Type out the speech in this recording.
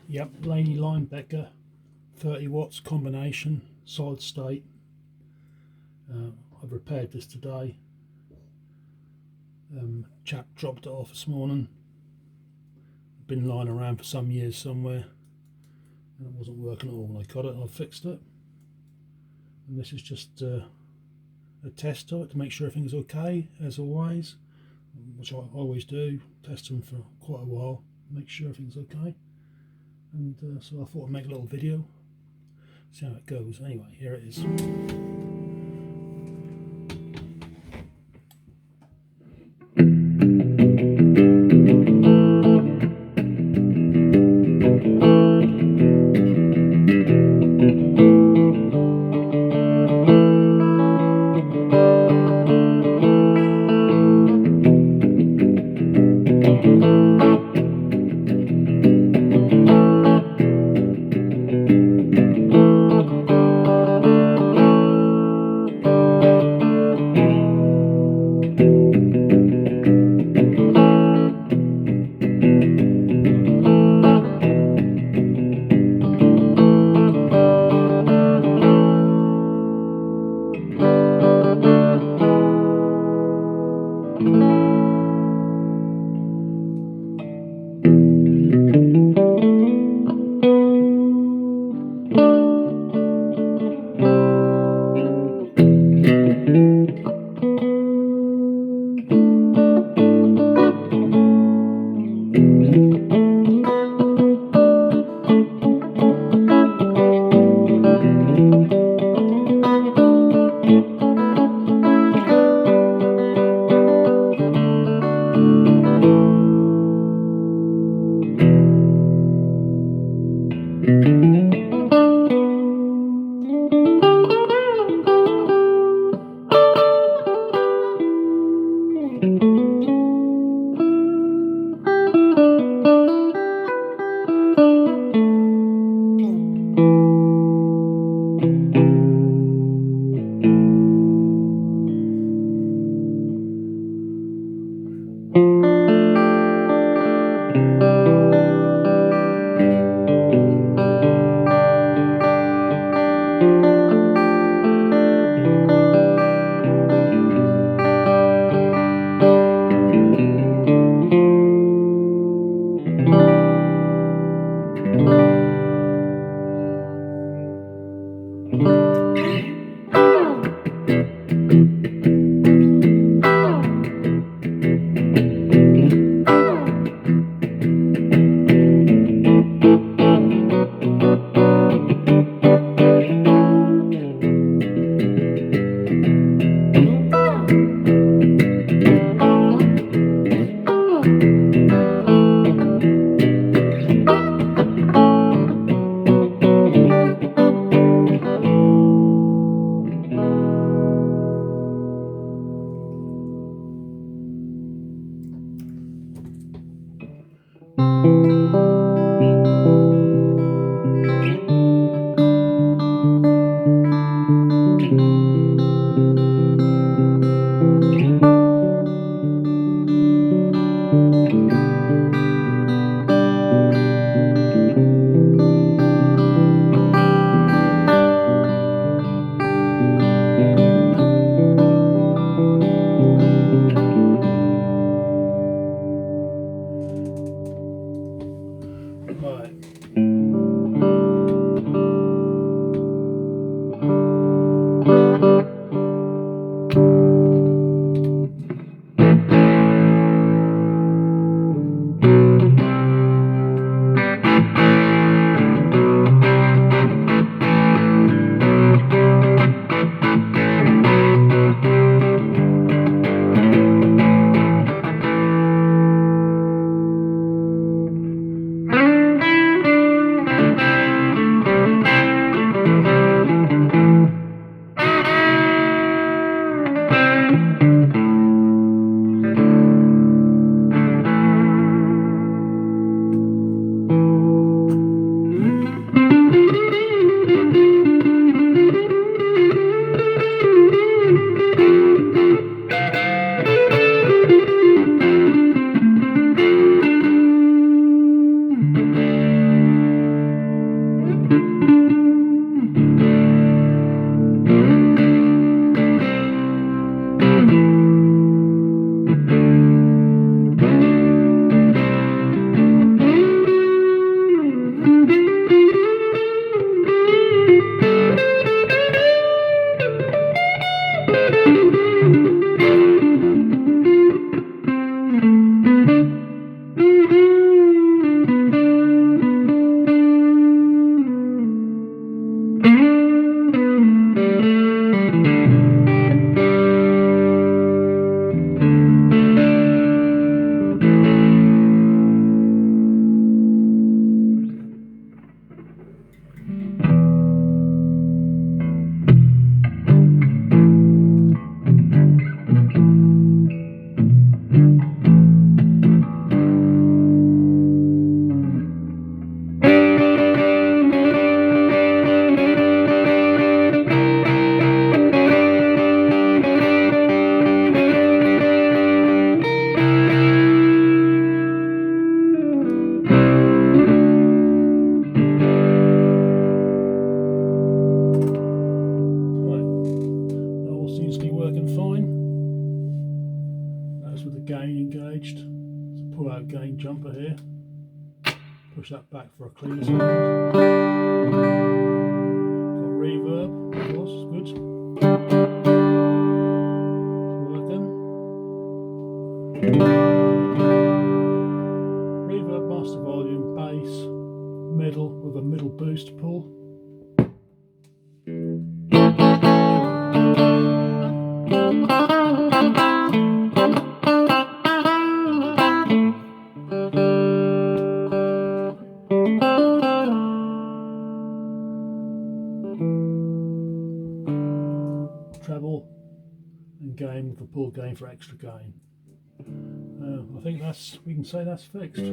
Yep, Laney Linebacker, 30 watts combination, solid state. I've repaired this today. Chap dropped it off this morning. Been lying around for some years somewhere, and it wasn't working at all. I got it and I fixed it. And this is just a test of it to make sure everything's okay, as always, which I always do. Test them for quite a while, make sure everything's okay. And so I thought I'd make a little video, see how it goes. Anyway, here it is. that's with the gain engaged. So pull out gain jumper here, push that back for a cleaner sound. Got reverb, of course, good. Working. Reverb, master volume, bass, middle with a middle boost pull. Treble and gain with the pull gain for extra gain. I think we can say that's fixed.